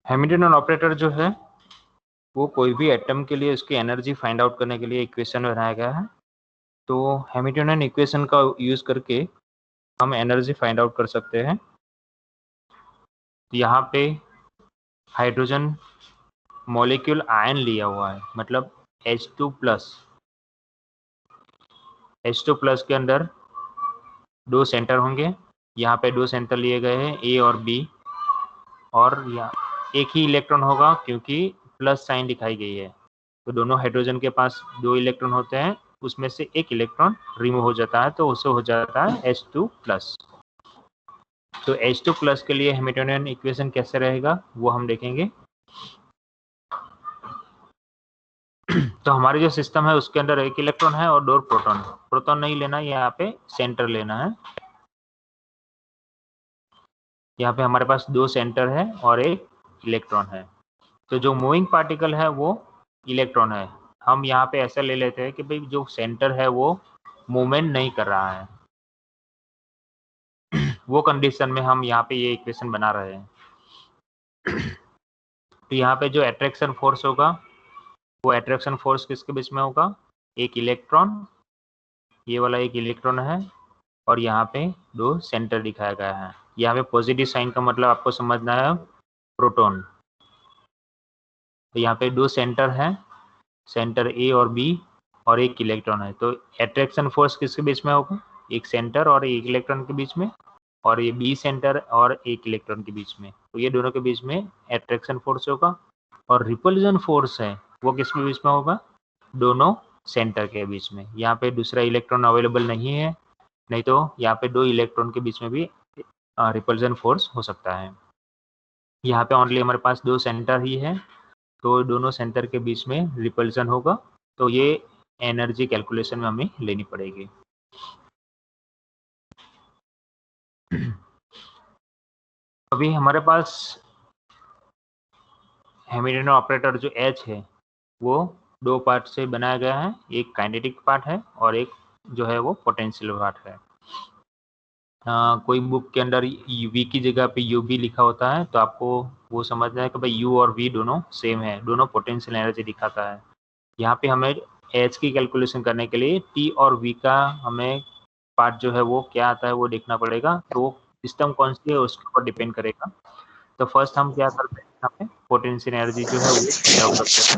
Hamiltonian operator जो है वो कोई भी एटम के लिए उसकी एनर्जी फाइंड आउट करने के लिए इक्वेशन बनाया गया है। तो हैमिल्टनियन इक्वेशन का यूज करके हम एनर्जी फाइंड आउट कर सकते हैं। यहाँ पे हाइड्रोजन मॉलिक्यूल आयन लिया हुआ है, मतलब H2 प्लस। H2 प्लस के अंदर दो सेंटर होंगे। यहाँ पे दो सेंटर लिए गए हैं A और B, और यहाँ एक ही इलेक्ट्रॉन होगा क्योंकि प्लस साइन दिखाई गई है। तो दोनों हाइड्रोजन के पास दो इलेक्ट्रॉन होते हैं, उसमें से एक इलेक्ट्रॉन रिमूव हो जाता है, तो उससे हो जाता है H2 प्लस। तो H2 प्लस के लिए हैमिल्टनियन इक्वेशन कैसे रहेगा वो हम देखेंगे। तो हमारी जो सिस्टम है उसके अंदर एक इलेक्ट्रॉन है और दो प्रोटॉन। प्रोटॉन नहीं लेना, यहाँ पे सेंटर लेना है। यहाँ पे हमारे पास दो सेंटर है और एक इलेक्ट्रॉन है। तो जो मूविंग पार्टिकल है वो इलेक्ट्रॉन है। हम यहाँ पे ऐसा ले लेते हैं कि भाई जो सेंटर है वो मूवमेंट नहीं कर रहा है। वो कंडीशन में हम यहाँ पे ये इक्वेशन बना रहे हैं। तो यहाँ पे जो अट्रैक्शन फोर्स होगा वो अट्रैक्शन फोर्स किसके बीच में होगा, एक इलेक्ट्रॉन, ये वाला एक इलेक्ट्रॉन है, और यहाँ पे दो सेंटर दिखाया गया है। यहाँ पे पॉजिटिव साइन का मतलब आपको समझना है प्रोटॉन। तो यहाँ पे दो सेंटर है, सेंटर A और B, और एक इलेक्ट्रॉन है। तो अट्रैक्शन फोर्स किसके बीच में होगा, एक सेंटर और एक इलेक्ट्रॉन के बीच में, और ये B सेंटर और एक इलेक्ट्रॉन के बीच में। तो ये दोनों के बीच में अट्रैक्शन फोर्स होगा। और रिपल्जन फोर्स है वो किसके बीच में होगा, दोनों सेंटर के बीच में। यहाँ पे दूसरा इलेक्ट्रॉन अवेलेबल नहीं है, नहीं तो यहाँ पे दो इलेक्ट्रॉन के बीच में भी रिपल्जन फोर्स हो सकता है। यहाँ पे ओनली हमारे पास दो सेंटर ही है, तो दोनों सेंटर के बीच में रिपल्जन होगा। तो ये एनर्जी कैलकुलेशन में हमें लेनी पड़ेगी। अभी हमारे पास हैमिल्टनियन ऑपरेटर जो H है वो दो पार्ट से बनाया गया है, एक काइनेटिक पार्ट है और एक जो है वो पोटेंशियल पार्ट है। कोई बुक के अंदर V की जगह पे UV लिखा होता है, तो आपको वो समझना है कि भाई U और V दोनों सेम है, दोनों पोटेंशियल एनर्जी दिखाता है। यहाँ पे हमें H की कैलकुलेशन करने के लिए T और V का हमें पार्ट जो है वो क्या आता है वो देखना पड़ेगा। तो सिस्टम कौन सी है उसके ऊपर डिपेंड करेगा। तो फर्स्ट हम क्या करते हैं, यहाँ पे पोटेंशियल एनर्जी जो है वो फाइंड आउट करते हैं।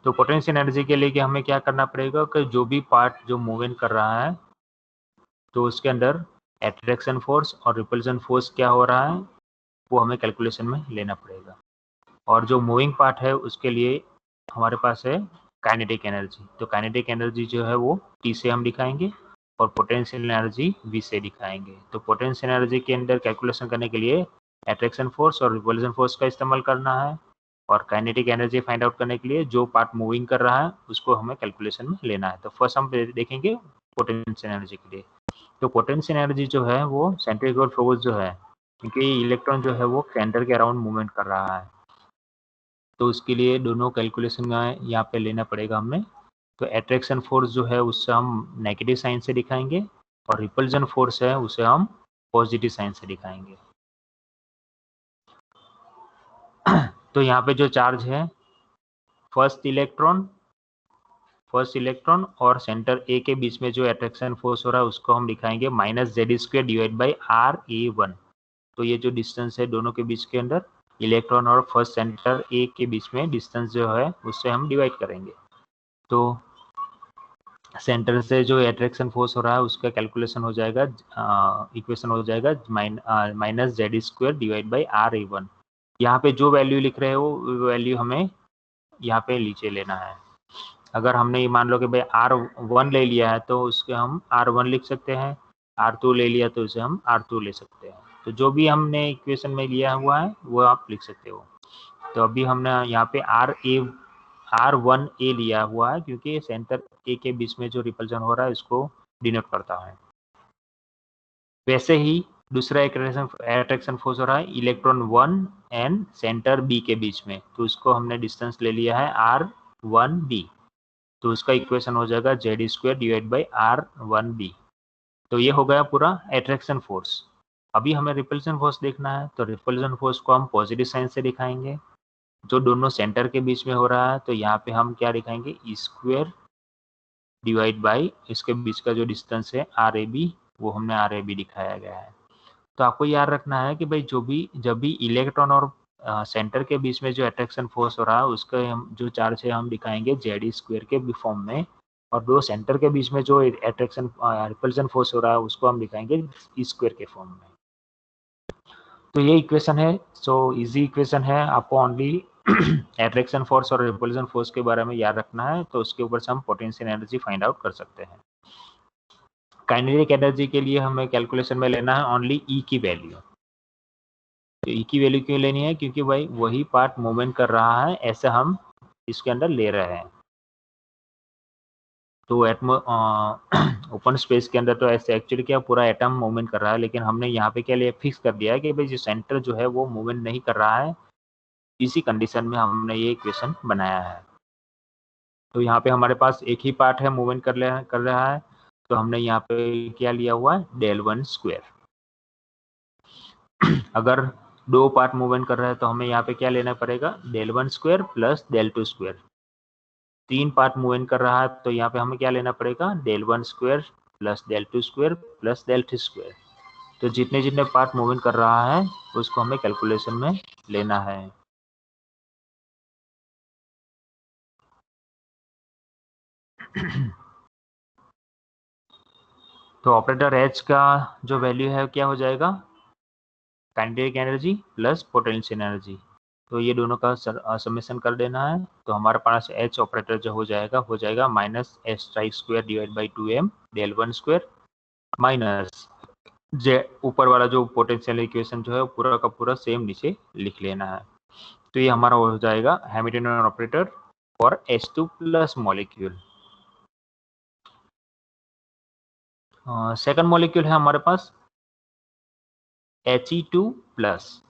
तो पोटेंशियल एनर्जी के लिए कि हमें क्या करना पड़ेगा कि जो भी पार्ट जो मूवमेंट कर रहा है तो उसके अंदर अट्रैक्शन फोर्स और रिपल्सन फोर्स क्या हो रहा है वो हमें कैलकुलेशन में लेना पड़ेगा। और जो मूविंग पार्ट है उसके लिए हमारे पास है काइनेटिक एनर्जी। तो काइनेटिक एनर्जी जो है वो T से हम दिखाएंगे और पोटेंशियल एनर्जी V से दिखाएंगे। तो पोटेंशियल एनर्जी के अंदर कैलकुलेशन करने के लिए अट्रैक्शन फोर्स और रिपल्सन फोर्स का इस्तेमाल करना है, और काइनेटिक एनर्जी फाइंड आउट करने के लिए जो पार्ट मूविंग कर रहा है उसको हमें कैलकुलेशन में लेना है। तो फर्स्ट हम देखेंगे पोटेंशियल एनर्जी के लिए। तो पोटेंशियल एनर्जी जो है वो सेंट्रीफ्यूगल फोर्स जो है, क्योंकि इलेक्ट्रॉन जो है वो सेंटर के अराउंड मूवमेंट कर रहा है, तो उसके लिए दोनों कैलकुलेशन यहाँ पे लेना पड़ेगा हमें। तो अट्रैक्शन फोर्स जो है उससे हम नेगेटिव साइन से दिखाएंगे, और रिपल्जन फोर्स है उसे हम पॉजिटिव साइन से दिखाएंगे। तो यहाँ पे जो चार्ज है फर्स्ट इलेक्ट्रॉन और सेंटर A के बीच में जो अट्रैक्शन फोर्स हो रहा है उसको हम दिखाएंगे -z² डिवाइड बाई RA1। तो ये जो डिस्टेंस है दोनों के बीच के अंदर इलेक्ट्रॉन और फर्स्ट सेंटर A के बीच में डिस्टेंस जो है उससे हम डिवाइड करेंगे। तो सेंटर से जो अट्रैक्शन फोर्स हो रहा है उसका कैलकुलेशन हो जाएगा, इक्वेशन हो जाएगा -z² डिवाइड बाई RA1। यहाँ पे जो वैल्यू लिख रहे हो वो वैल्यू हमें यहाँ पे नीचे लेना है। अगर हमने ये मान लो कि भाई R1 ले लिया है तो उसके हम R1 लिख सकते हैं, R2 ले लिया तो उसे हम R2 ले सकते हैं। तो जो भी हमने इक्वेशन में लिया हुआ है वो आप लिख सकते हो। तो अभी हमने यहाँ पे R1A लिया हुआ है क्योंकि सेंटर A के बीच में जो रिपल्जन हो रहा है इसको डिनोट करता है। वैसे ही दूसरा अट्रैक्शन फोर्स हो रहा है इलेक्ट्रॉन 1 एंड सेंटर बी के बीच में, तो उसको हमने डिस्टेंस ले लिया है r1b, तो उसका इक्वेशन हो जाएगा z² डिवाइड बाई r1b। तो ये हो गया पूरा अट्रैक्शन फोर्स। अभी हमें रिपल्शन फोर्स देखना है, तो रिपल्शन फोर्स को हम पॉजिटिव साइन से दिखाएंगे, जो दोनों सेंटर के बीच में हो रहा है, तो यहाँ पे हम क्या दिखाएंगे E² डिवाइड बाई इसके बीच का जो डिस्टेंस है RAB, वो हमने RAB दिखाया गया है। तो आपको याद रखना है कि भाई जब भी इलेक्ट्रॉन और सेंटर के बीच में जो अट्रैक्शन फोर्स हो रहा है उसका हम जो चार्ज है हम दिखाएंगे Z² के फॉर्म में, और दो सेंटर के बीच में जो अट्रैक्शन रिपल्शन फोर्स हो रहा है उसको हम दिखाएंगे E² के फॉर्म में। तो ये इक्वेशन है, सो इजी इक्वेशन है, आपको ओनली अट्रैक्शन फोर्स और रिपल्शन फोर्स के बारे में याद रखना है, तो उसके ऊपर से हम पोटेंशियल एनर्जी फाइंड आउट कर सकते हैं। काइनेटिक एनर्जी के लिए हमें कैलकुलेशन में लेना है ओनली ई की वैल्यू। तो ई की वैल्यू क्यों लेनी है, क्योंकि भाई वही पार्ट मूवमेंट कर रहा है, ऐसे हम इसके अंदर ले रहे हैं। तो ओपन स्पेस के अंदर तो ऐसे एक्चुअली क्या पूरा एटम मूवमेंट कर रहा है, लेकिन हमने यहाँ पे क्या लिया, फिक्स कर दिया है कि भाई जो सेंटर जो है वो मूवमेंट नहीं कर रहा है। इसी कंडीशन में हमने ये इक्वेशन बनाया है। तो यहाँ पे हमारे पास एक ही पार्ट है मूवमेंट कर रहा है, तो हमने यहाँ पे क्या लिया हुआ है, del1²। अगर दो पार्ट मूवमेंट कर रहा है तो हमें यहाँ पे क्या लेना पड़ेगा, del1² प्लस del2²। तीन पार्ट मूवमेंट कर रहा है तो यहाँ पे हमें क्या लेना पड़ेगा, del1² plus del2² plus del3²। तो जितने जितने पार्ट मूवमेंट कर रहा है उसको हमें कैलकुलेशन में लेना है। तो ऑपरेटर H का जो वैल्यू है क्या हो जाएगा, kinetic energy plus potential energy. तो ये दोनों का समेशन कर देना है, तो हमारे पास H ऑपरेटर जो हो जाएगा minus S² divide by 2m del1² minus J ऊपर वाला जो पोटेंशियल इक्वेशन जो है पूरा का पूरा सेम नीचे लिख लेना है। तो ये हमारा हो जाएगा Hamiltonian operator for H2 plus molecule. Second molecule है हमारे पास He2 प्लस।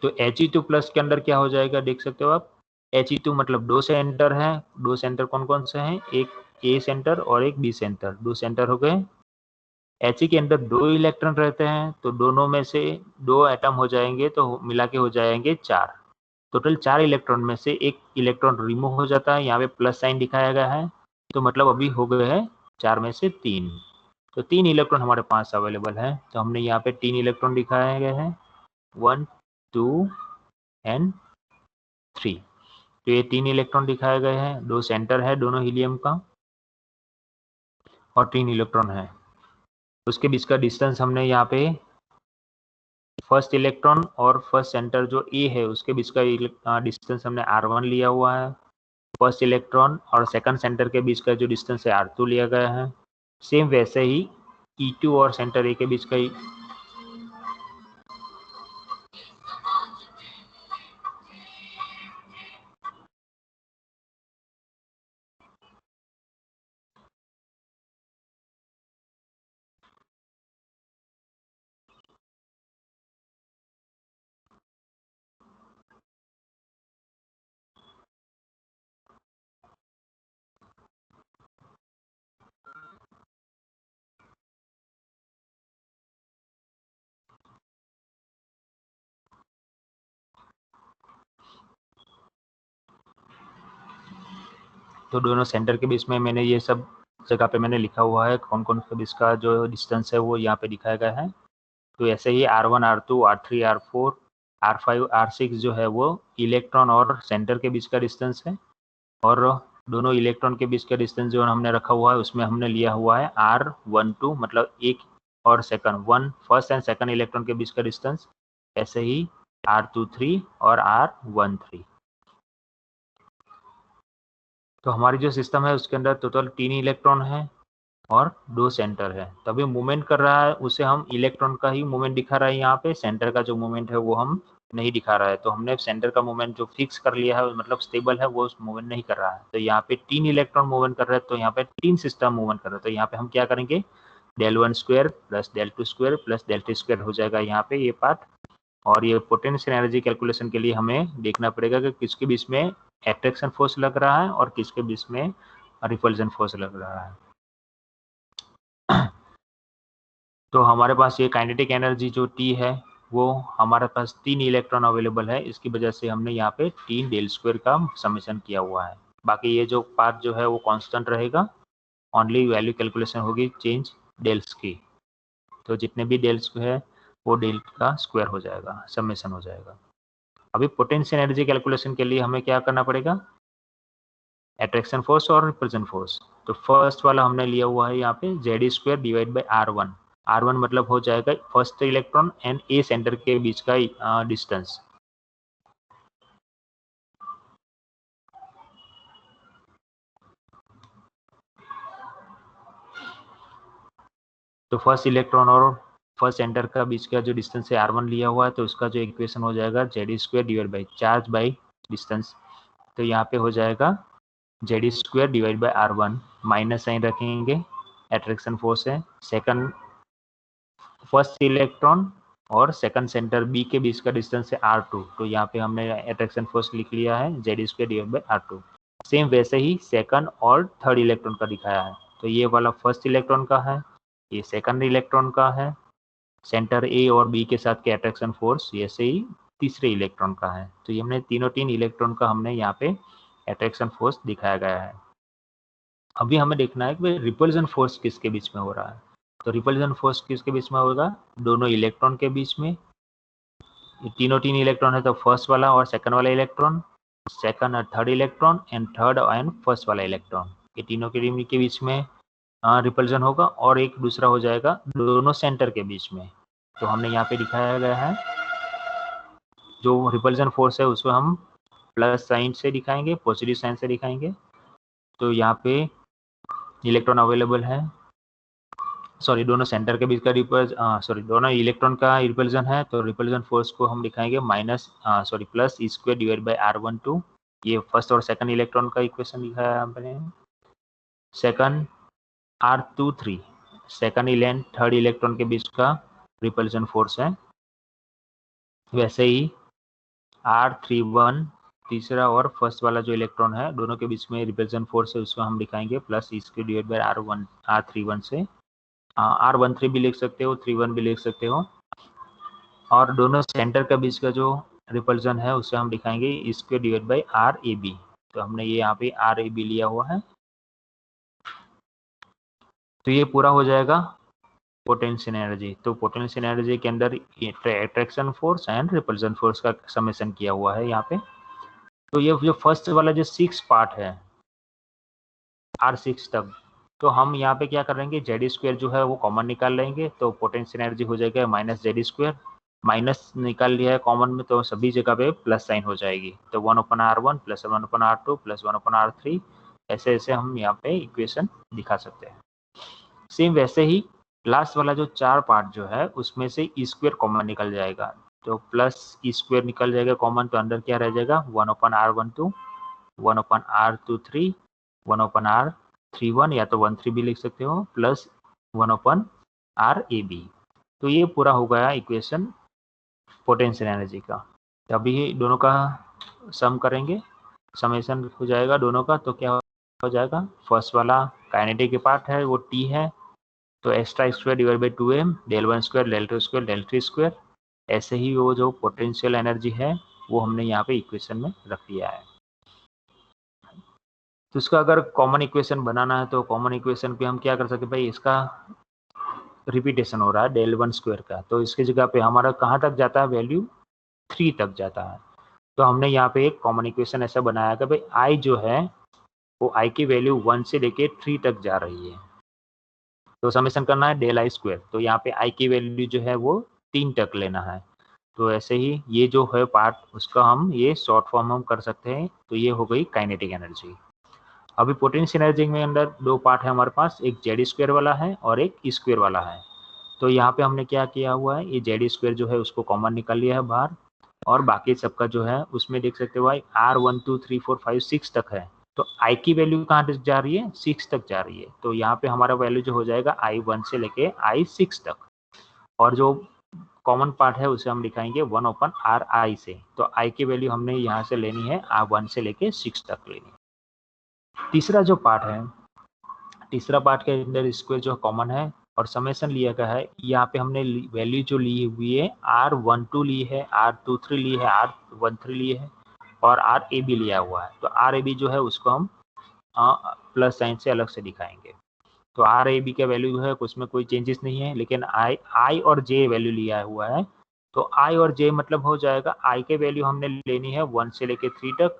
तो He2 प्लस के अंदर क्या हो जाएगा, देख सकते हो आप, He2 मतलब दो सेंटर है। दो सेंटर कौन कौन से हैं, एक A सेंटर और एक B सेंटर, दो सेंटर हो गए। He के अंदर दो इलेक्ट्रॉन रहते हैं, तो दोनों में से दो एटम हो जाएंगे, तो मिला के हो जाएंगे 4। टोटल 4 इलेक्ट्रॉन में से एक इलेक्ट्रॉन रिमूव हो जाता है, यहाँ पे प्लस साइन दिखाया गया है, तो मतलब अभी हो गए हैं 4 में से 3। तो 3 इलेक्ट्रॉन हमारे पास अवेलेबल है, तो हमने यहाँ पे 3 इलेक्ट्रॉन दिखाए गए हैं, 1 2 एंड 3। तो ये 3 इलेक्ट्रॉन दिखाए गए हैं, दो सेंटर है दोनों हीलियम का और 3 इलेक्ट्रॉन है। उसके बीच का डिस्टेंस हमने यहाँ पे फर्स्ट इलेक्ट्रॉन और फर्स्ट सेंटर जो ए है उसके बीच का डिस्टेंस हमने r1 लिया हुआ है। फर्स्ट इलेक्ट्रॉन और सेकंड सेंटर के बीच का जो डिस्टेंस है r2 लिया गया है। सेम वैसे ही E2 और सेंटर ए के बीच का तो दोनों सेंटर के बीच में मैंने ये सब जगह पे मैंने लिखा हुआ है कौन कौन के बीच का जो डिस्टेंस है वो यहाँ पे दिखाया गया है। तो ऐसे ही r1 r2 r3 r4 r5 r6 जो है वो इलेक्ट्रॉन और सेंटर के बीच का डिस्टेंस है, और दोनों इलेक्ट्रॉन के बीच का डिस्टेंस जो हमने रखा हुआ है उसमें हमने लिया हुआ है r12 मतलब एक और second, one first and second electron के बीच का डिस्टेंस, ऐसे ही r23 और r13। तो हमारी जो सिस्टम है उसके अंदर टोटल 3 इलेक्ट्रॉन है और 2 सेंटर है। तभी मूवमेंट कर रहा है उसे हम इलेक्ट्रॉन का ही मूवमेंट दिखा रहा है यहाँ पे, सेंटर का जो मूवमेंट है वो हम नहीं दिखा रहा है, तो हमने सेंटर का मोमेंट जो फिक्स कर लिया है मतलब स्टेबल है वो मूवमेंट नहीं कर रहा है। तो यहाँ पे 3 इलेक्ट्रॉन मूवमेंट कर रहे हैं, तो यहाँ पे 3 सिस्टम मूवमेंट कर रहे हैं। तो यहाँ पे हम क्या करेंगे, del1 square plus del2 square plus del3 square हो जाएगा यहाँ पे ये पार्ट। और ये पोटेंशियल एनर्जी कैलकुलेशन के लिए हमें देखना पड़ेगा कि किसके बीच में एट्रैक्शन फोर्स लग रहा है और किसके बीच में रिपल्जन फोर्स लग रहा है। तो हमारे पास ये काइनेटिक एनर्जी जो T है वो हमारे पास 3 इलेक्ट्रॉन अवेलेबल है, इसकी वजह से हमने यहाँ पे 3 डेल स्क्वायर का समेशन किया हुआ है। बाकी ये जो पार्ट जो है वो कांस्टेंट रहेगा, ओनली वैल्यू कैलकुलेशन होगी चेंज डेल्स की। तो जितने भी डेल्स है वो डेल का स्क्वायर हो जाएगा, समेशन हो जाएगा। अभी पोटेंशियल एनर्जी कैलकुलेशन के लिए हमें क्या करना पड़ेगा, एट्रैक्शन फोर्स और रिपल्जन फोर्स। तो फर्स्ट वाला हमने लिया हुआ है यहाँ पे Z square divide by R1। R1 मतलब हो जाएगा first electron and A centre के बीच का डिस्टेंस। तो फर्स्ट इलेक्ट्रॉन और फर्स्ट सेंटर का बीच का जो डिस्टेंस है R1 लिया हुआ है, तो उसका जो इक्वेशन हो जाएगा Z square divide by charge by distance. तो यहाँ पे हो जाएगा Z square divide by R1, minus sign रखेंगे, एट्रैक्शन फोर्स है, सेकंड फर्स्ट इलेक्ट्रॉन और सेकंड सेंटर बी के बीच का डिस्टेंस है R2। तो यहाँ पे हमने एट्रैक्शन फोर्स लिख लिया है Z square divide by R2। Same वैसे ही सेकंड और थर्ड इलेक्ट्रॉन का दिखाया है। तो ये वाला फर्स्ट इलेक्ट्रॉन का है, ये सेकंड इलेक्ट्रॉन का है, सेंटर ए और बी के साथ के अट्रैक्शन फोर्स ऐसे ही तीसरे इलेक्ट्रॉन का है। तो ये हमने तीन इलेक्ट्रॉन का हमने यहाँ पे अट्रैक्शन फोर्स दिखाया गया है। अभी हमें देखना है कि रिपल्जन फोर्स किसके बीच में हो रहा है। तो रिपल्जन फोर्स किसके बीच में होगा, दोनों इलेक्ट्रॉन के बीच में। तीन इलेक्ट्रॉन है तो फर्स्ट वाला और सेकंड वाला इलेक्ट्रॉन, सेकंड और third electron and third and first वाला इलेक्ट्रॉन, ये तीनों के बीच में रिपल्जन होगा। और एक दूसरा हो जाएगा दोनों सेंटर के बीच में। तो हमने यहाँ पे दिखाया गया है जो रिपल्जन फोर्स है उसको हम प्लस साइन से दिखाएंगे, पॉजिटिव साइन से दिखाएंगे। तो यहाँ पे इलेक्ट्रॉन अवेलेबल है, सॉरी दोनों सेंटर के बीच का दोनों इलेक्ट्रॉन का रिपल्जन है। तो रिपल्जन फोर्स को हम दिखाएंगे plus E square divide by R12। ये फर्स्ट और सेकंड इलेक्ट्रॉन का इक्वेशन दिखाया हमने। Second R23 second electron third electron के बीच का रिपल्जन फोर्स है। वैसे ही R31 तीसरा और फर्स्ट वाला जो इलेक्ट्रॉन है दोनों के बीच में रिपल्जन फोर्स है, उसको हम दिखाएंगे plus E square divide by R31 से। R13 भी लिख सकते हो, 31 भी लिख सकते हो। और दोनों सेंटर के बीच का जो रिपल्जन है उसे हम दिखाएंगे E square divide by RAB। तो हमने ये यहाँ पे RAB लिया हुआ है। तो ये पूरा हो जाएगा पोटेंशियल एनर्जी। तो पोटेंशियल एनर्जी के अंदर attraction force and repulsion force का समेशन किया हुआ है यहाँ पे। तो ये जो फर्स्ट वाला जो 6 पार्ट है R6 तक, तो हम यहाँ पे क्या करेंगे, जेड स्क्वायर जो है वो कॉमन निकाल लेंगे। तो पोटेंशियल एनर्जी हो जाएगा माइनस जेड स्क्वायर, माइनस निकाल लिया है कॉमन में तो सभी जगह पे प्लस साइन हो जाएगी। तो 1/R1 plus 1/R2 plus 1/R3, ऐसे ऐसे हम यहाँ पे इक्वेशन दिखा सकते हैं। सेम वैसे ही लास्ट वाला जो 4 पार्ट जो है उसमें से ई स्क्वायर कॉमन निकल जाएगा। तो प्लस ई स्क्वायर निकल जाएगा कॉमन, तो अंदर क्या रह जाएगा 1/R12 1/R23 1/R31 या तो 13 भी लिख सकते हो प्लस 1/RAB। तो ये पूरा हो गया इक्वेशन पोटेंशियल एनर्जी का। तो अभी दोनों का सम करेंगे, समेशन हो जाएगा दोनों का। तो क्या हो जाएगा, फर्स्ट वाला काइनेटिक पार्ट है वो T है, तो extra square divide by 2m del1 square del2 square del3 square. ऐसे ही वो जो पोटेंशियल एनर्जी है वो हमने यहाँ पे इक्वेशन में रख दिया है। तो इसका अगर कॉमन इक्वेशन बनाना है तो कॉमन इक्वेशन पे हम क्या कर सकते हैं, भाई इसका रिपीटेशन हो रहा है del1 स्क्वायर का, तो इसकी जगह पे हमारा कहाँ तक जाता है, वैल्यू 3 तक जाता है। तो हमने यहाँ पे एक कॉमन इक्वेशन ऐसा बनाया कि भाई आई जो है वो आई की वैल्यू 1 से लेके 3 तक जा रही है। तो समेशन करना है del I स्क्वायर, तो यहाँ पे आई की वैल्यू जो है वो 3 तक लेना है। तो ऐसे ही ये जो है पार्ट उसका हम ये शॉर्ट फॉर्म हम कर सकते हैं। तो ये हो गई काइनेटिक एनर्जी। अभी पोटेंशियल एनर्जी में अंदर 2 पार्ट है हमारे पास, एक जेड स्क्वायर वाला है और एक ई स्क्वायर वाला है। तो यहाँ पे हमने क्या किया हुआ है, ये जेड स्क्वायर जो है उसको कॉमन निकाल लिया है बाहर, और बाकी सबका जो है उसमें देख सकते हो भाई R1 2 3 4 5 6 तक है, तो I की वैल्यू कहाँ तक जा रही है, 6 तक जा रही है। तो यहाँ पे हमारा वैल्यू जो हो जाएगा I1 से लेके I6 तक, और जो कॉमन पार्ट है उसे हम दिखाएंगे 1/Ri से। तो I की वैल्यू हमने यहाँ से लेनी है R1 से लेके 6 तक लेनी है। तीसरा जो पार्ट है, तीसरा पार्ट के अंदर स्क्वायर जो कॉमन है और समेशन लिया गया है, यहाँ पे हमने वैल्यू जो ली हुई है R12 ली है, R23 ली है, R13 ली है और RAB लिया हुआ है। तो RAB जो है उसको हम प्लस साइन से अलग से दिखाएंगे। तो RAB का वैल्यू जो है उसमें कोई चेंजेस नहीं है, लेकिन I और J वैल्यू लिया हुआ है। तो I और J मतलब हो जाएगा, I के वैल्यू हमने लेनी है 1 से लेके 3 तक,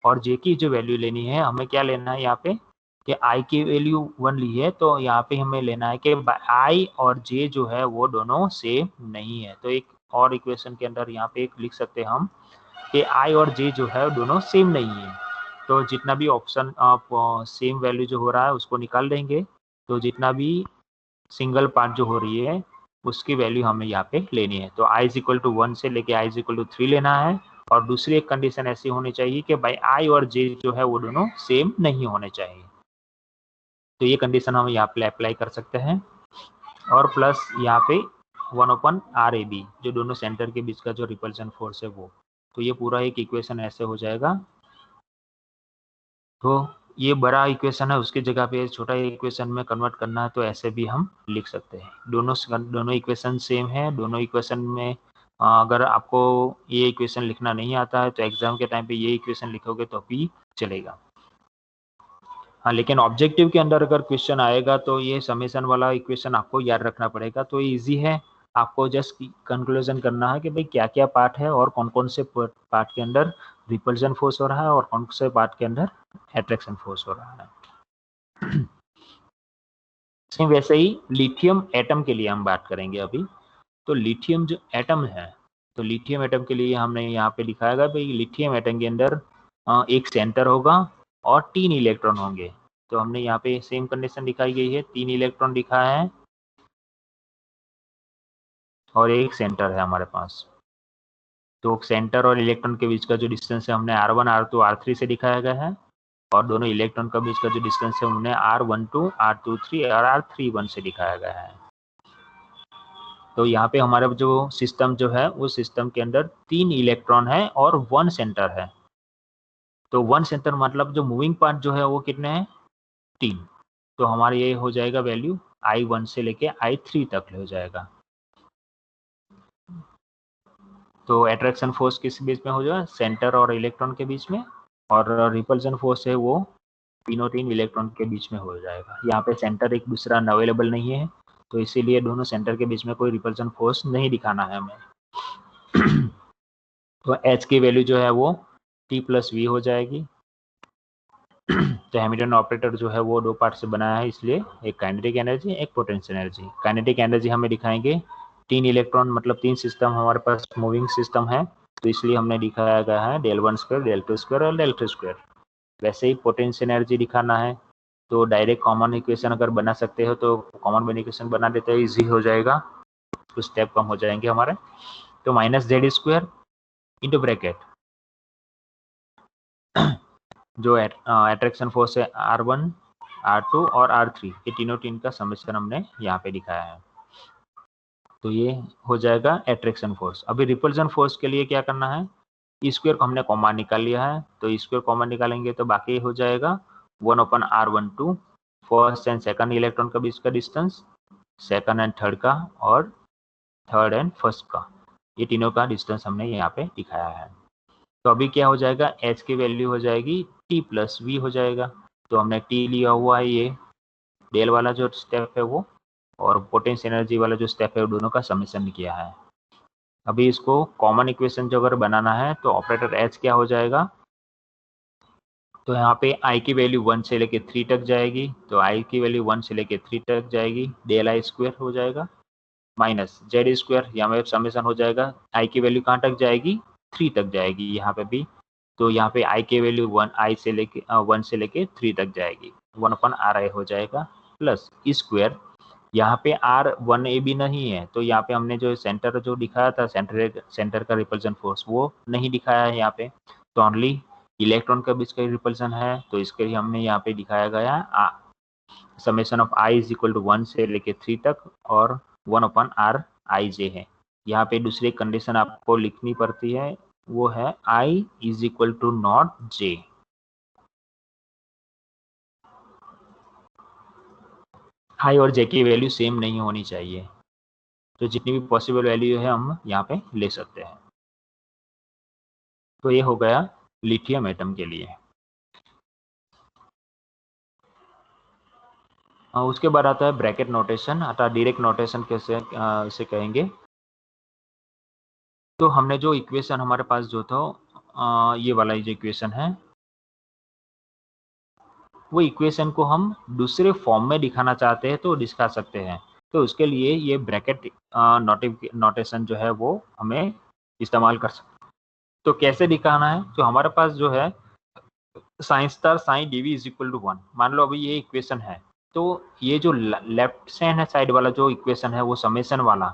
और J की जो वैल्यू लेनी है हमें क्या लेना है यहाँ पे कि I की वैल्यू 1 ली है, तो यहाँ पे हमें लेना है कि I और J जो है वो दोनों सेम नहीं है। तो एक और इक्वेशन के अंदर यहाँ पे एक लिख सकते हैं हम कि I और J जो है दोनों सेम नहीं है। तो जितना भी ऑप्शन आप सेम वैल्यू जो हो रहा है उसको निकाल देंगे, तो जितना भी सिंगल पार्ट जो हो रही है उसकी वैल्यू हमें यहाँ पे लेनी है। तो I इक्वल टू 1 से लेके I इक्वल टू 3 लेना है, और दूसरी एक कंडीशन ऐसी होनी चाहिए कि भाई I और J जो है वो दोनों सेम नहीं होने चाहिए। तो ये कंडीशन हम यहाँ पे अप्लाई कर सकते हैं, और प्लस यहाँ पे 1/RAB जो दोनों सेंटर के बीच का जो रिपल्शन फोर्स है वो। तो ये पूरा एक इक्वेशन ऐसे हो जाएगा। तो ये बड़ा इक्वेशन है, उसकी जगह पे छोटा इक्वेशन में कन्वर्ट करना है तो ऐसे भी हम लिख सकते हैं। दोनों इक्वेशन सेम है। दोनों इक्वेशन में अगर आपको ये इक्वेशन लिखना नहीं आता है तो एग्जाम के टाइम पे ये इक्वेशन लिखोगे तो भी चलेगा। हाँ, लेकिन ऑब्जेक्टिव के अंदर अगर क्वेश्चन आएगा तो ये समेशन वाला इक्वेशन आपको याद रखना पड़ेगा। तो ये ईजी है, आपको जस्ट कंक्लूजन करना है कि भाई क्या क्या पार्ट है और कौन कौन से पार्ट के अंदर रिपल्शन फोर्स हो रहा है और कौन से पार्ट के अंदर अट्रैक्शन फोर्स हो रहा है। सेम वैसे ही लिथियम एटम के लिए हम बात करेंगे अभी। तो लिथियम जो एटम है, तो लिथियम एटम के लिए हमने यहाँ पे दिखाएगा भाई लिथियम एटम के अंदर एक सेंटर होगा और 3 इलेक्ट्रॉन होंगे। तो हमने यहाँ पे सेम कंडीशन दिखाई गई है, 3 इलेक्ट्रॉन दिखा है और एक सेंटर है हमारे पास। तो सेंटर और इलेक्ट्रॉन के बीच का जो डिस्टेंस है हमने R1 R2 R3 से दिखाया गया है, और दोनों इलेक्ट्रॉन के बीच का जो डिस्टेंस है हमने R12 R23 और R31 से दिखाया गया है। तो यहाँ पे हमारा जो सिस्टम जो है उस सिस्टम के अंदर 3 इलेक्ट्रॉन है और 1 सेंटर है। तो 1 सेंटर मतलब जो मूविंग पार्ट जो है वो कितने हैं, 3। तो हमारा ये हो जाएगा वैल्यू I1 से लेके I3 तक हो जाएगा। तो अट्रैक्शन फोर्स किस बीच में हो जाएगा, सेंटर और इलेक्ट्रॉन के बीच में, और रिपल्शन फोर्स है वो तीनों 3 इलेक्ट्रॉन के बीच में हो जाएगा। यहाँ पे सेंटर एक दूसरा अवेलेबल नहीं है, तो इसीलिए दोनों सेंटर के बीच में कोई रिपल्शन फोर्स नहीं दिखाना है हमें। तो H की वैल्यू जो है वो T+V हो जाएगी। तो हैमिल्टन ऑपरेटर जो है वो 2 पार्ट से बना है, इसलिए एक काइनेटिक एनर्जी एक पोटेंशियल एनर्जी। काइनेटिक एनर्जी हमें दिखाएंगे 3 इलेक्ट्रॉन मतलब 3 सिस्टम हमारे पास मूविंग सिस्टम है, तो इसलिए हमने दिखाया गया है del1² del2² और del3²। वैसे ही पोटेंशियल एनर्जी दिखाना है तो डायरेक्ट कॉमन इक्वेशन अगर बना सकते हो तो कॉमन इक्वेशन बना देते हैं, ईजी हो जाएगा, कुछ स्टेप कम हो जाएंगे हमारे। तो -z² इंटू ब्रैकेट जो अट्रैक्शन फोर्स है R1 R2 और R3, ये तीनों टीम का समेशन हमने यहाँ पे दिखाया है। तो ये हो जाएगा अट्रैक्शन फोर्स। अभी रिपल्शन फोर्स के लिए क्या करना है, स्क्वायर को हमने कॉमन निकाल लिया है, तो स्क्वायर कॉमन निकालेंगे तो बाकी हो जाएगा 1/R12 first and second electron के बीच का डिस्टेंस, सेकंड एंड थर्ड का, और थर्ड एंड फर्स्ट का, ये तीनों का डिस्टेंस हमने यहाँ पे दिखाया है। तो अभी क्या हो जाएगा, H की वैल्यू हो जाएगी T+V हो जाएगा। तो हमने T लिया हुआ है, ये डेल वाला जो स्टेप है वो, और पोटेंशियल एनर्जी वाला जो स्टेप है वो दोनों का समेशन किया है। अभी इसको कॉमन इक्वेशन जो अगर बनाना है तो ऑपरेटर H क्या हो जाएगा, तो यहाँ पे I की वैल्यू 1 से लेके 3 तक जाएगी, तो I की वैल्यू 1 से लेके 3 तक जाएगी, del I² हो जाएगा माइनस Z², यहाँ पे समेशन हो जाएगा I की वैल्यू कहाँ तक जाएगी, 3 तक जाएगी यहाँ पे भी। तो यहाँ पे I की वैल्यू 1 से लेके 3 तक जाएगी, 1/RI हो जाएगा, प्लस स्क्वायर यहाँ पे R1AB नहीं है, तो यहाँ पे हमने जो सेंटर जो दिखाया था, सेंटर का रिपल्सन फोर्स वो नहीं दिखाया है यहाँ पे, तो ओनली इलेक्ट्रॉन के बीच का रिपल्सन है, तो इसके लिए हमने यहाँ पे दिखाया गया summation of I is equal to 1 से लेके 3 तक और 1/RIJ है। यहाँ पे दूसरी कंडीशन आपको लिखनी पड़ती है, वो है I is equal to not J। I और J की वैल्यू सेम नहीं होनी चाहिए, तो जितनी भी पॉसिबल वैल्यू है हम यहाँ पे ले सकते हैं। तो ये हो गया लिथियम एटम के लिए। उसके बाद आता है ब्रैकेट नोटेशन, अतः डायरेक्ट नोटेशन कैसे इसे कहेंगे। तो हमने जो इक्वेशन हमारे पास जो था ये वाला जो इक्वेशन है, वो इक्वेशन को हम दूसरे फॉर्म में दिखाना चाहते हैं तो दिखा सकते हैं। तो उसके लिए ये ब्रैकेट नोटेशन जो है वो हमें इस्तेमाल कर सकते हैं। तो कैसे दिखाना है, तो हमारे पास जो है psi star psi DV is equal to 1, मान लो अभी ये इक्वेशन है, तो ये जो लेफ्ट साइड वाला जो इक्वेशन है वो समेशन वाला,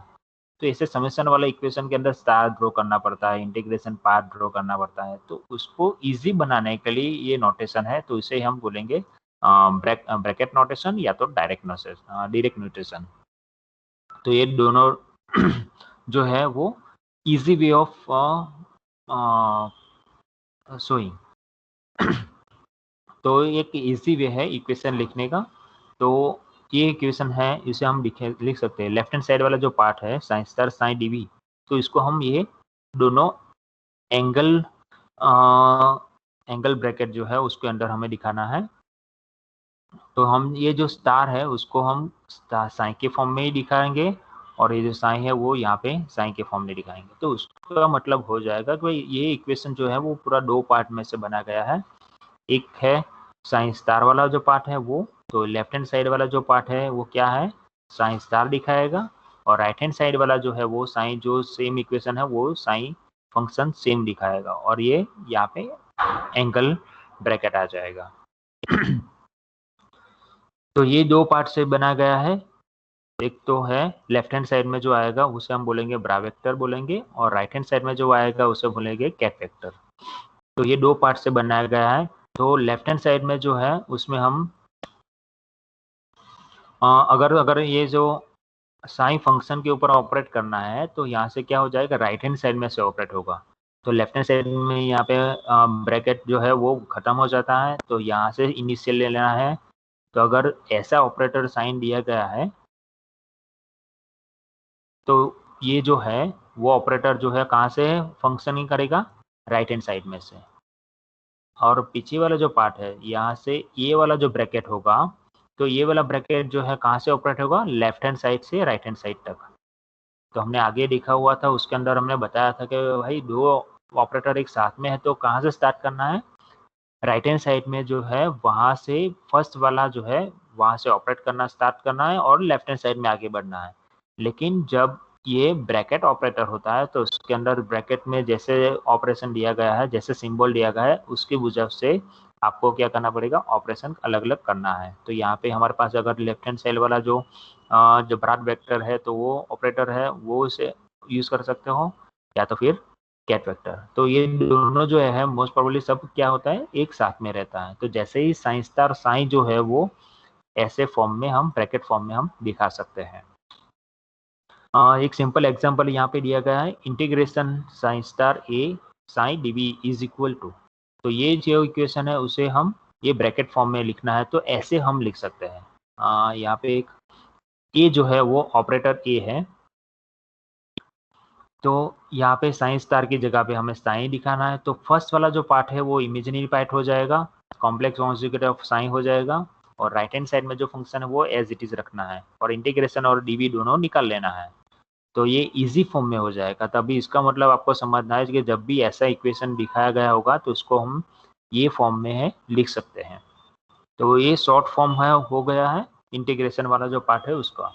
तो ऐसे समेशन वाला इक्वेशन के अंदर स्टार ड्रॉ करना पड़ता है, इंटीग्रेशन पार्ट ड्रॉ करना पड़ता है, तो उसको इजी बनाने के लिए ये नोटेशन है, तो इसे हम बोलेंगे ब्रैकेट नोटेशन या तो डायरेक्ट नोटेशन। तो ये दोनों जो है वो इजी वे ऑफ शोइंग, तो एक इजी वे है इक्वेशन लिखने का। तो ये इक्वेशन है, इसे हम लिख सकते हैं। लेफ्ट हैंड साइड वाला जो पार्ट है साइन स्टार साइन डीवी, तो इसको हम ये दोनों एंगल ब्रैकेट जो है उसके अंदर हमें दिखाना है। तो हम ये जो स्टार है उसको हम साइन के फॉर्म में ही दिखाएंगे, और ये जो साइन है वो यहाँ पे साइन के फॉर्म में दिखाएंगे। तो उसका मतलब हो जाएगा कि ये इक्वेशन जो है वो पूरा दो पार्ट में से बना गया है। एक है साइन स्टार वाला जो पार्ट है वो, तो लेफ्ट हैंड साइड वाला जो पार्ट है वो क्या है, साइन स्टार दिखाएगा, और राइट हैंड साइड वाला जो है वो साइन जो सेम इक्वेशन है वो साइन फंक्शन सेम दिखाएगा, और ये यहाँ पे एंगल ब्रैकेट आ जाएगा। तो ये दो पार्ट से बना गया है। एक तो है लेफ्ट हैंड साइड में जो आएगा उसे हम बोलेंगे ब्रा वेक्टर बोलेंगे, और राइट हैंड साइड में जो आएगा उसे बोलेंगे कैट वेक्टर। तो ये दो पार्ट से बनाया गया है। तो लेफ्ट हैंड साइड में जो है उसमें हम अगर ये जो साइन फंक्शन के ऊपर ऑपरेट करना है तो यहाँ से क्या हो जाएगा, राइट हैंड साइड में से ऑपरेट होगा। तो लेफ्ट हैंड साइड में यहाँ पे ब्रैकेट जो है वो खत्म हो जाता है, तो यहाँ से इनिशियल ले लेना है। तो अगर ऐसा ऑपरेटर साइन दिया गया है तो ये जो है वो ऑपरेटर जो है कहाँ से फंक्शनिंग करेगा, राइट हैंड साइड में से। और पीछे वाला जो पार्ट है यहाँ से ये वाला जो ब्रैकेट होगा, तो ये वाला ब्रैकेट जो है कहाँ से ऑपरेट होगा, लेफ्ट हैंड साइड से राइट हैंड साइड तक। तो हमने आगे देखा हुआ था, उसके अंदर हमने बताया था कि भाई दो ऑपरेटर एक साथ में है तो कहाँ से स्टार्ट करना है, राइट हैंड साइड में जो है वहाँ से फर्स्ट वाला जो है वहाँ से ऑपरेट करना स्टार्ट करना है और लेफ्ट हैंड साइड में आगे बढ़ना है। लेकिन जब ये ब्रैकेट ऑपरेटर होता है तो उसके अंदर ब्रैकेट में जैसे ऑपरेशन दिया गया है, जैसे सिंबल दिया गया है, उसकी वजह से आपको क्या करना पड़ेगा, ऑपरेशन अलग अलग करना है। तो यहाँ पे हमारे पास अगर लेफ्ट हैंड साइड वाला जो ब्रॉड वेक्टर है तो वो ऑपरेटर है वो इसे यूज़ कर सकते हो, या तो फिर कैट वेक्टर। तो ये दोनों जो है मोस्ट प्रोबेबली सब क्या होता है, एक साथ में रहता है। तो जैसे ही साइन स्टार साइन जो है वो ऐसे फॉर्म में हम ब्रैकेट फॉर्म में हम दिखा सकते हैं। एक सिंपल एग्जांपल यहाँ पे दिया गया है, integration psi star A psi DV is equal to, तो ये जो इक्वेशन है उसे हम ये ब्रैकेट फॉर्म में लिखना है तो ऐसे हम लिख सकते हैं। यहाँ पे एक ए जो है वो ऑपरेटर ए है, तो यहाँ पे साइन स्टार की जगह पे हमें साइन दिखाना है, तो फर्स्ट वाला जो पार्ट है वो इमेजिनरी पार्ट हो जाएगा, कॉम्प्लेक्स कॉन्जुगेट ऑफ साइन हो जाएगा, और राइट हैंड साइड में जो फंक्शन है वो एज इट इज रखना है, और इंटीग्रेशन और डीवी दोनों निकाल लेना है। तो ये इजी फॉर्म में हो जाएगा। तभी इसका मतलब आपको समझना है कि जब भी ऐसा इक्वेशन दिखाया गया होगा तो उसको हम ये फॉर्म में है लिख सकते हैं। तो ये शॉर्ट फॉर्म है हो गया है इंटीग्रेशन वाला जो पार्ट है उसका।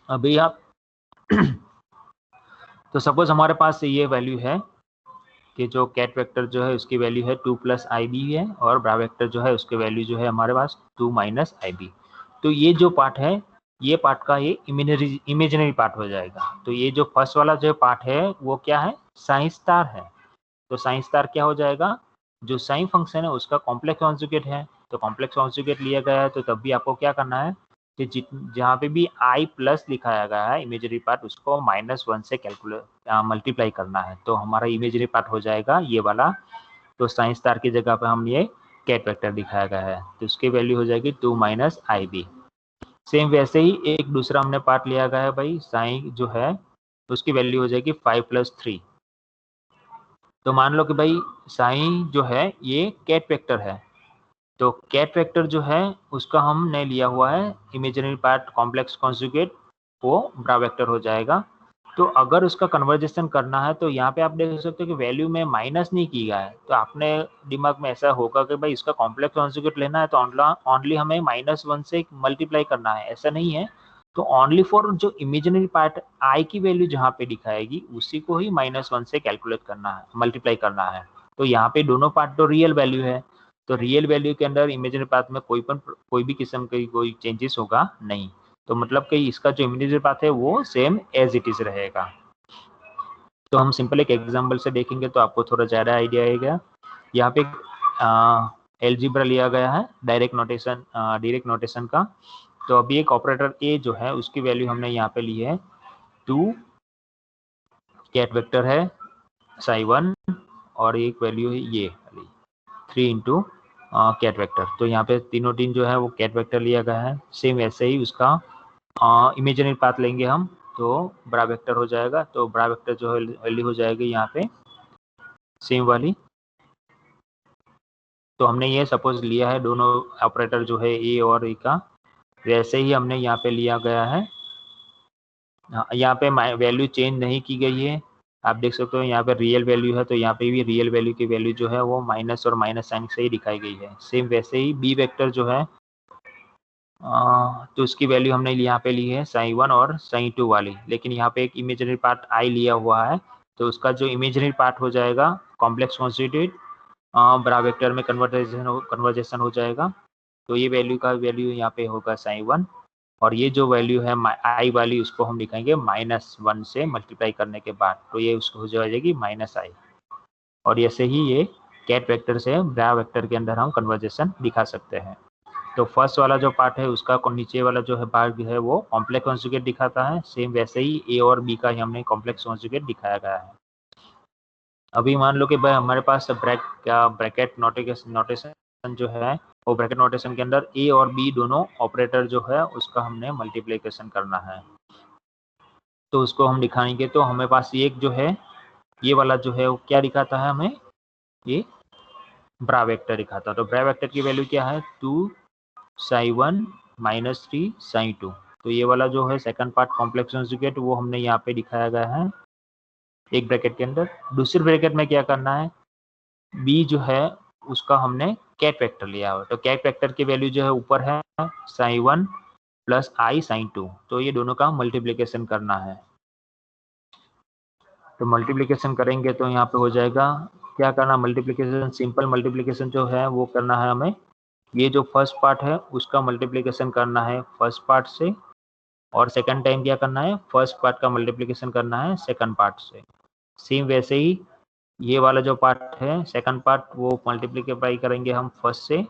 अभी आप तो सपोज हमारे पास ये वैल्यू है कि जो कैट वेक्टर जो है उसकी वैल्यू है 2 + IB है, और ब्रा वेक्टर जो है उसकी वैल्यू जो है हमारे पास 2 - IB। तो ये जो पार्ट है ये पार्ट का ये इमेजिनरी पार्ट हो जाएगा। तो ये जो फर्स्ट वाला जो पार्ट है वो क्या है, साइन स्टार है। तो साइन स्टार क्या हो जाएगा, जो साइन फंक्शन है उसका कॉम्प्लेक्स कॉन्जुगेट है। तो कॉम्प्लेक्स कॉन्जुगेट लिया गया है तो तब भी आपको क्या करना है कि जहाँ पे भी आई प्लस लिखाया गया है इमेजरी पार्ट, उसको -1 से कैलकुलेट मल्टीप्लाई करना है। तो हमारा इमेजरी पार्ट हो जाएगा ये वाला। तो साइन स्टार की जगह पे हम ये कैट वेक्टर दिखाया गया है, तो उसकी वैल्यू हो जाएगी 2 - IB। सेम वैसे ही एक दूसरा हमने पार्ट लिया गया है भाई, साइन जो है उसकी वैल्यू हो जाएगी 5 + 3। तो मान लो कि भाई साइन जो है ये कैट वेक्टर है, तो कैट वेक्टर जो है उसका हमने लिया हुआ है इमेजिनरी पार्ट कॉम्प्लेक्स कॉन्जुगेट, वो ब्रा वेक्टर हो जाएगा। तो अगर उसका कन्वर्जेशन करना है तो यहाँ पे आप देख सकते हो कि वैल्यू में माइनस नहीं की गया है। तो आपने दिमाग में ऐसा होगा कि भाई इसका कॉम्प्लेक्स कॉन्जुगेट लेना है तो ओनली हमें -1 से मल्टीप्लाई करना है, ऐसा नहीं है। तो ओनली फॉर जो इमेजिनरी पार्ट आई की वैल्यू जहाँ पे दिखाएगी उसी को ही -1 से कैलकुलेट करना है, मल्टीप्लाई करना है। तो यहाँ पे दोनों पार्ट तो रियल वैल्यू है, तो रियल वैल्यू के अंदर इमेजिनरी पार्ट में कोई भी किस्म की कोई चेंजेस होगा नहीं। तो मतलब कि इसका जो इमेजिनरी पार्ट है वो सेम एज इट इज रहेगा। तो हम सिंपल एक एग्जांपल से देखेंगे तो आपको थोड़ा ज़्यादा आइडिया आएगा। यहाँ पे एलजीब्रा लिया गया है डायरेक्ट नोटेशन का। तो अभी एक ऑपरेटर ए जो है उसकी वैल्यू हमने यहाँ पे ली है 2, कैट वेक्टर है psi1, और एक वैल्यू है ये 3 × कैट वेक्टर। तो यहाँ पे तीनों तीन जो है वो कैट वेक्टर लिया गया है। सेम ऐसे ही उसका इमेजिनरी पाथ लेंगे हम तो बड़ा वेक्टर हो जाएगा। तो बड़ा वेक्टर जो है वैल्यू हो जाएगी यहाँ पे सेम वाली। तो हमने ये सपोज लिया है दोनों ऑपरेटर जो है ए और ई का, वैसे ही हमने यहाँ पे लिया गया है। यहाँ पे वैल्यू चेंज नहीं की गई है, आप देख सकते हो यहाँ पे रियल वैल्यू है, तो यहाँ पे भी रियल वैल्यू की वैल्यू जो है वो माइनस और माइनस साइन से ही दिखाई गई है। सेम वैसे ही बी वेक्टर जो है तो उसकी वैल्यू हमने यहाँ पे ली है psi1 और psi2 वाली, लेकिन यहाँ पे एक इमेजिनरी पार्ट आई लिया हुआ है, तो उसका जो इमेजिनरी पार्ट हो जाएगा कॉम्प्लेक्स कॉन्स्टिट्यूट बड़ा वेक्टर में कन्वर्जेशन हो जाएगा। तो ये वैल्यू का वैल्यू यहाँ पे होगा psi1, और ये जो वैल्यू है आई वाली उसको हम लिखेंगे -1 से मल्टीप्लाई करने के बाद, तो ये उसको हो जाएगी -i। और ऐसे ही ये कैट वेक्टर से ब्रा वेक्टर के अंदर हम कन्वर्जेशन दिखा सकते हैं। तो फर्स्ट वाला जो पार्ट है उसका नीचे वाला जो है भाग है वो कॉम्प्लेक्स कॉन्जुगेट दिखाता है। सेम वैसे ही ए और बी का ही हमने कॉम्प्लेक्स कॉन्जुगेट दिखाया गया है। अभी मान लो कि भाई हमारे पास ब्रैकेट नोटेशन जो है वो ब्रैकेट नोटेशन के अंदर ए और बी दोनों ऑपरेटर जो है उसका हमने मल्टीप्लिकेशन करना है। तो उसको हम दिखाएंगे तो हमें पास एक जो है ये वाला जो है वो क्या दिखाता है, हमें ये ब्रा वेक्टर दिखाता है। तो ब्रा वेक्टर की वैल्यू क्या है 2 psi1 - 3 psi2। तो ये वाला जो है सेकंड पार्ट कॉम्प्लेक्स कॉन्जुगेट वो हमने यहाँ पे दिखाया गया है एक ब्रैकेट के अंदर। दूसरे ब्रैकेट में क्या करना है, बी जो है उसका हमने कैट वेक्टर लिया हुआ, तो कैट वेक्टर की वैल्यू जो है ऊपर है psi1 + i sin2। तो ये दोनों का मल्टीप्लिकेशन करना है। तो मल्टीप्लिकेशन करेंगे तो यहाँ पे हो जाएगा, क्या करना मल्टीप्लिकेशन, सिंपल मल्टीप्लिकेशन जो है वो करना है हमें। ये जो फर्स्ट पार्ट है उसका मल्टीप्लिकेशन करना है फर्स्ट पार्ट से, और सेकंड टाइम क्या करना है फर्स्ट पार्ट का मल्टीप्लिकेशन करना है सेकंड पार्ट से। सेम वैसे ही ये वाला जो पार्ट है सेकंड पार्ट वो मल्टीप्लीकेशन करेंगे हम फर्स्ट से,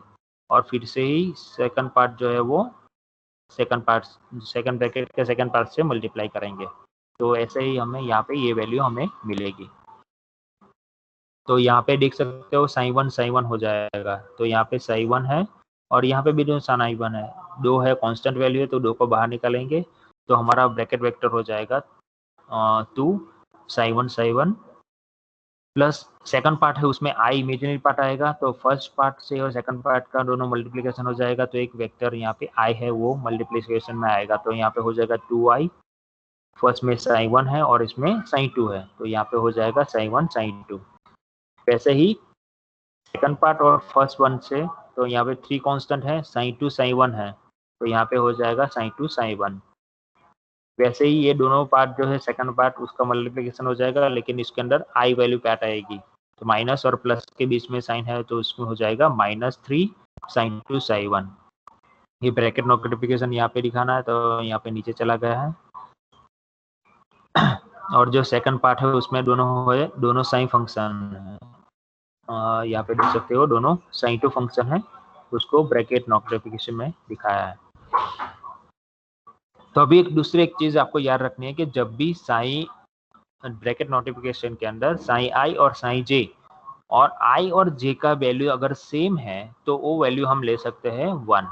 और फिर से ही सेकंड पार्ट जो है वो सेकंड ब्रैकेट के सेकंड पार्ट से मल्टीप्लाई करेंगे। तो ऐसे ही हमें यहाँ पे ये वैल्यू हमें मिलेगी। तो यहाँ पे देख सकते हो psi1 हो जाएगा। तो यहाँ पे psi1 है और यहाँ पे भी जो psi1 है, 2 है कांस्टेंट वैल्यू है, तो 2 को बाहर निकालेंगे तो हमारा ब्रैकेट वेक्टर हो जाएगा 2 psi1 प्लस सेकंड पार्ट है उसमें आई इमेजिनरी पार्ट आएगा, तो फर्स्ट पार्ट से और सेकंड पार्ट का दोनों मल्टीप्लिकेशन हो जाएगा, तो एक वेक्टर यहाँ पे आई है वो मल्टीप्लिकेशन में आएगा। तो यहाँ पे हो जाएगा 2i, फर्स्ट में psi1 है और इसमें psi2 है, तो यहाँ पे हो जाएगा psi1 psi2। वैसे ही सेकंड पार्ट और फर्स्ट वन से, तो यहाँ पे 3 कांस्टेंट है psi2 psi1 है, तो यहाँ पे हो जाएगा psi2 psi1। वैसे ही ये दोनों पार्ट जो है सेकंड पार्ट उसका मल्टीप्लिकेशन हो जाएगा, लेकिन इसके अंदर आई वैल्यू पार्ट आएगी, तो माइनस और प्लस के बीच में साइन है तो उसमें हो जाएगा -3 sin2 psi1। ये ब्रैकेट नोटिफिकेशन यहाँ पे दिखाना है तो यहाँ पे नीचे चला गया है। और जो सेकंड पार्ट है उसमें दोनों साइन फंक्शन है, यहाँ पे देख सकते हो दोनों साइन टू फंक्शन है, उसको ब्रैकेट नोटिफिकेशन में दिखाया है। तो अभी एक चीज आपको याद रखनी है कि जब भी साइन ब्रैकेट नोटिफिकेशन के अंदर साइन आई और साइन जे और आई और जे का वैल्यू अगर सेम है तो वो वैल्यू हम ले सकते हैं 1।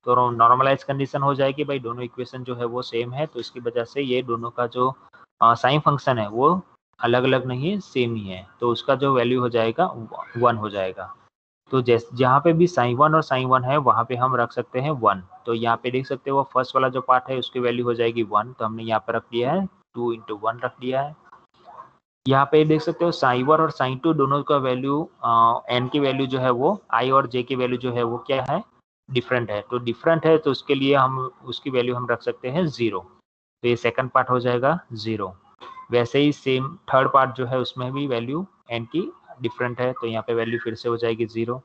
तो नॉर्मलाइज कंडीशन हो जाएगी भाई दोनों इक्वेशन जो है वो सेम है, तो इसकी वजह से ये दोनों का जो साइन फंक्शन है वो अलग अलग नहीं है, सेम ही है, तो उसका जो वैल्यू हो जाएगा 1 हो जाएगा। तो जहाँ पे भी साइन 1 और साइन 1 है वहाँ पे हम रख सकते हैं 1। तो यहाँ पे देख सकते हो फर्स्ट वाला जो पार्ट है उसकी वैल्यू हो जाएगी 1, तो हमने यहाँ पे रख दिया है 2 × 1 रख दिया है। यहाँ पे देख सकते हो साइन 1 और साइन 2 दोनों का वैल्यू एन की वैल्यू जो है वो आई और जे की वैल्यू जो है वो क्या है, डिफरेंट है। तो डिफरेंट है तो उसके लिए हम उसकी वैल्यू हम रख सकते हैं 0, तो ये सेकंड पार्ट हो जाएगा 0। वैसे ही सेम थर्ड पार्ट जो है उसमें भी वैल्यू एन की डिफरेंट है, तो यहाँ पे वैल्यू फिर से हो जाएगी 0।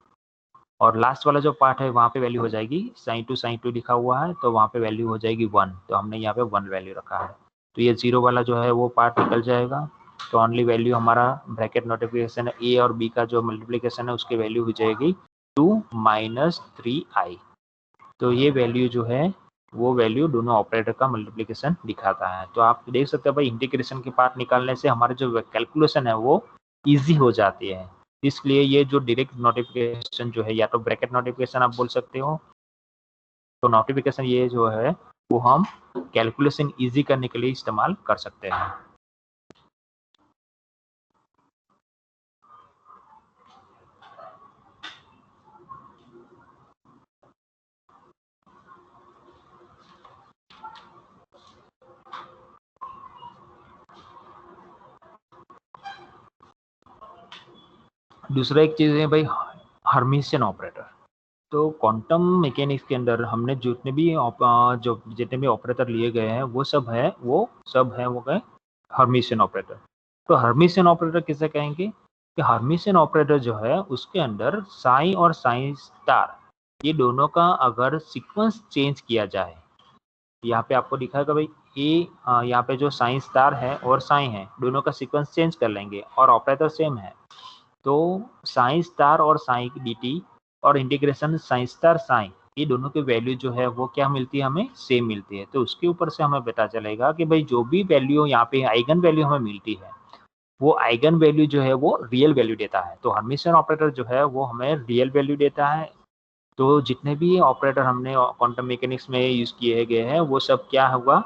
और लास्ट वाला जो पार्ट है वहाँ पे वैल्यू हो जाएगी साइन टू लिखा हुआ है, तो वहाँ पे वैल्यू हो जाएगी 1, तो हमने यहाँ पे 1 वैल्यू रखा है। तो ये 0 वाला जो है वो पार्ट निकल जाएगा, तो ओनली वैल्यू हमारा ब्रैकेट नोटिफिकेशन ए और बी का जो मल्टीप्लिकेशन है उसकी वैल्यू हो जाएगी 2 - 3i। तो ये वैल्यू जो है वो वैल्यू दोनों ऑपरेटर का मल्टीप्लिकेशन दिखाता है। तो आप देख सकते हैं भाई इंटीग्रेशन के पार्ट निकालने से हमारे जो कैलकुलेशन है वो ईजी हो जाती है। इसलिए ये जो डायरेक्ट नोटिफिकेशन जो है या तो ब्रैकेट नोटिफिकेशन आप बोल सकते हो, तो नोटिफिकेशन ये जो है वो हम कैलकुलेशन ईजी करने के लिए इस्तेमाल कर सकते हैं। दूसरा एक चीज है भाई हर्मिशियन ऑपरेटर। तो क्वांटम मैकेनिक्स के अंदर हमने जितने भी ऑपरेटर लिए गए हैं वो सब है वो गए हर्मिशियन ऑपरेटर। तो हर्मिशियन ऑपरेटर किसे कहेंगे कि हर्मिशियन ऑपरेटर जो है उसके अंदर साइन और साइन स्टार ये दोनों का अगर सीक्वेंस चेंज किया जाए, यहाँ पे आपको दिखाएगा भाई ए यहाँ पे जो साइन स्टार है और साइन है दोनों का सीक्वेंस चेंज कर लेंगे और ऑपरेटर सेम है, तो साइन स्टार और साइन dt और इंटीग्रेशन साइन स्टार साइन ये दोनों की वैल्यू जो है वो क्या मिलती है, हमें सेम मिलती है। तो उसके ऊपर से हमें पता चलेगा कि भाई जो भी वैल्यू यहाँ पे आइगन वैल्यू हमें मिलती है वो आइगन वैल्यू जो है वो रियल वैल्यू देता है। तो हर्मिशियन ऑपरेटर जो है वो हमें रियल वैल्यू देता है। तो जितने भी ऑपरेटर हमने क्वांटम मैकेनिक्स में यूज किए गए हैं वो सब क्या होगा,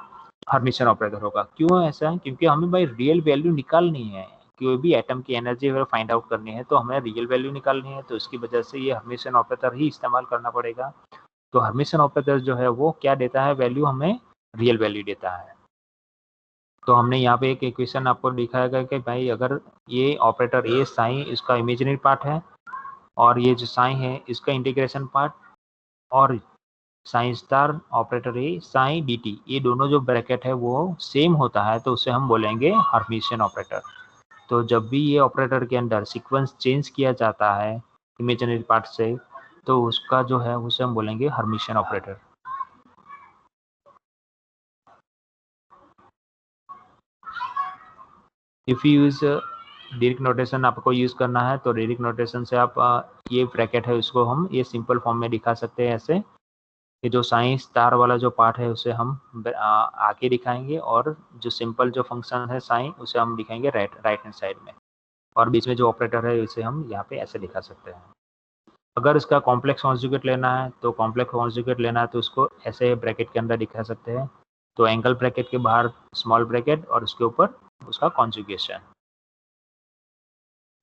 हर्मिशियन ऑपरेटर होगा। क्यों ऐसा है, क्योंकि हमें भाई रियल वैल्यू निकालनी है, कोई भी एटम की एनर्जी अगर फाइंड आउट करनी है तो हमें रियल वैल्यू निकालनी है, तो इसकी वजह से ये हर्मिशियन ऑपरेटर ही इस्तेमाल करना पड़ेगा। तो हर्मिशियन ऑपरेटर जो है वो क्या देता है, वैल्यू हमें रियल वैल्यू देता है। तो हमने यहाँ पे एक इक्वेशन आपको दिखाया गया कि भाई अगर ये ऑपरेटर ए साइन इसका इमेजिनरी पार्ट है और ये जो साइन है इसका इंटीग्रेशन पार्ट और साइन स्टार ऑपरेटर ए साइन dt ये दोनों जो ब्रैकेट है वो सेम होता है, तो उसे हम बोलेंगे हर्मिशियन ऑपरेटर। तो जब भी ये ऑपरेटर के अंदर सीक्वेंस चेंज किया जाता है इमेजिनरी पार्ट से, तो उसका जो है उसे हम बोलेंगे Hermitian operator. If you use direct notation आपको यूज़ करना है तो डायरेक्ट नोटेशन से आप ये ब्रैकेट है उसको हम ये सिंपल फॉर्म में दिखा सकते हैं ऐसे, कि जो साइन स्टार वाला जो पार्ट है उसे हम आगे दिखाएंगे और जो सिंपल जो फंक्शन है साइन उसे हम दिखाएंगे राइट हैंड साइड में, और बीच में जो ऑपरेटर है उसे हम यहाँ पे ऐसे दिखा सकते हैं। अगर इसका कॉम्प्लेक्स कॉन्जुगेट लेना है तो कॉम्प्लेक्स कॉन्जुगेट लेना है तो उसको ऐसे ब्रैकेट के अंदर दिखा सकते हैं। तो एंगल ब्रैकेट के बाहर स्मॉल ब्रैकेट और उसके ऊपर उसका कॉन्जुगेशन।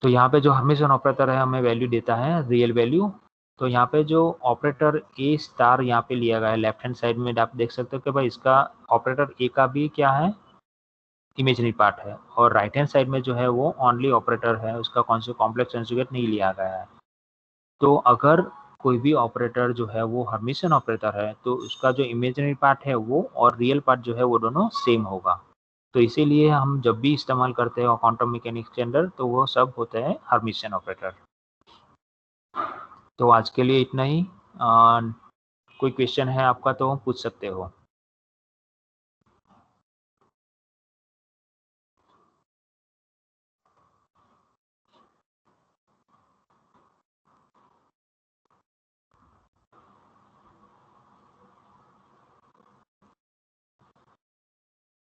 तो यहाँ पे जो हर्मिशियन ऑपरेटर है हमें वैल्यू देता है रियल वैल्यू। तो यहाँ पे जो ऑपरेटर ए स्टार यहाँ पे लिया गया है लेफ्ट हैंड साइड में आप देख सकते हो कि भाई इसका ऑपरेटर ए का भी क्या है, इमेजिनरी पार्ट है, और राइट हैंड साइड में जो है वो ओनली ऑपरेटर है, उसका कॉम्प्लेक्स कॉन्जुगेट नहीं लिया गया है। तो अगर कोई भी ऑपरेटर जो है वो हर्मिशियन ऑपरेटर है तो उसका जो इमेजिनरी पार्ट है वो और रियल पार्ट जो है वो दोनों सेम होगा। तो इसीलिए हम जब भी इस्तेमाल करते हैं क्वांटम मैकेनिक्स के अंदर तो वो सब होते हैं हर्मिशियन ऑपरेटर। तो आज के लिए इतना ही। कोई क्वेश्चन है आपका तो पूछ सकते हो।